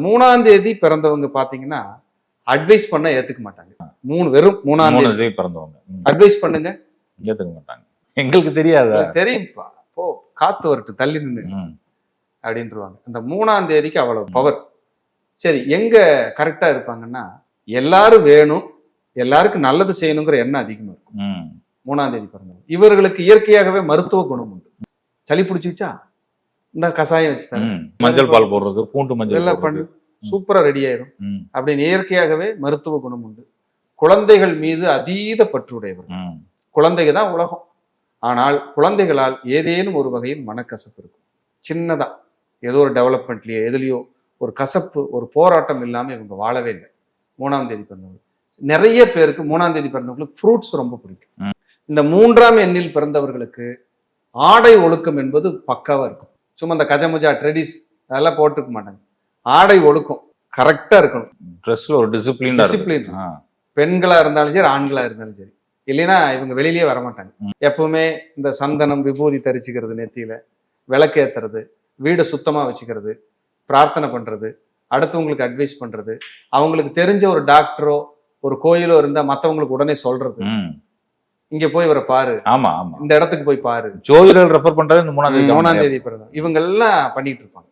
3ஆம் தேதி பிறந்தவங்க பாத்தீங்கன்னா அட்வைஸ் பண்ண ஏத்துக்க மாட்டாங்க. வெறும் 3ஆம் தேதி பிறந்தவங்க அட்வைஸ் பண்ணுங்க ஏத்துக்க மாட்டாங்க. எங்களுக்கு தெரியாதா? தெரியும்பா, போ காத்து வரட்டு தள்ளி நின்று அப்படின்ட்டுருவாங்க. இந்த 3ஆம் தேதிக்கு அவ்வளவு பவர். சரி, எங்க கரெக்டா இருப்பாங்கன்னா எல்லாரும் வேணும், எல்லாருக்கும் நல்லது செய்யணுங்கிற எண்ணம் அதிகமா இருக்கும். 3ஆம் தேதி பிறந்தவங்க இவர்களுக்கு இயற்கையாகவே மருத்துவ குணம் உண்டு. சளி பிடிச்சிச்சா இந்த கசாயம் வச்சு தரேன், மஞ்சள் பால் போடுறது, பூண்டு மஞ்சள் எல்லாம் பண்ணு, சூப்பரா ரெடி ஆயிரும் அப்படின்னு இயற்கையாகவே மருத்துவ குணம் உண்டு. குழந்தைகள் மீது அதீத பற்றுடையவர்கள். குழந்தைங்க தான் உலகம். ஆனால் குழந்தைகளால் ஏதேனும் ஒரு வகையில் மனக்கசப்பு இருக்கும். சின்னதா ஏதோ ஒரு டெவலப்மெண்ட்லயோ எதுலயோ ஒரு கசப்பு, ஒரு போராட்டம் இல்லாம இவங்க வாழவே இல்லை. 3ஆம் தேதி பிறந்தவங்க நிறைய பேருக்கு 3ஆம் தேதி பிறந்தவங்களுக்கு ஃப்ரூட்ஸ் ரொம்ப பிடிக்கும். இந்த 3ஆம் எண்ணில் பிறந்தவர்களுக்கு ஆடை ஒழுக்கம் என்பது பக்காவா இருக்கும். சும்மா இந்த கஜமுஜா ட்ரெடிஸ் அதெல்லாம் போட்டுக்க மாட்டாங்க. ஆடை ஒழுக்கம் கரெக்டா இருக்கணும். ட்ரெஸ்ல ஒரு டிசிப்ளின். பெண்களா இருந்தாலும் சரி, ஆண்களா இருந்தாலும் சரி. இல்லைன்னா இவங்க வெளியிலேயே வரமாட்டாங்க. எப்பவுமே இந்த சந்தனம் விபூதி தரிச்சுக்கிறது, நெத்தியில விளக்கேத்துறது, வீடை சுத்தமா வச்சுக்கிறது, பிரார்த்தனை பண்றது, அடுத்தவங்களுக்கு அட்வைஸ் பண்றது, அவங்களுக்கு தெரிஞ்ச ஒரு டாக்டரோ ஒரு கோயிலோ இருந்தா மத்தவங்களுக்கு உடனே சொல்றது, இங்க போய் இவரை பாரு, ஆமா ஆமா இந்த இடத்துக்கு போய் பாரு, ஜோதிடர் ரெஃபர் பண்றது 3ஆம் தேதி பிறந்தவங்க இவங்க எல்லாம் பண்ணிட்டு இருப்பாங்க.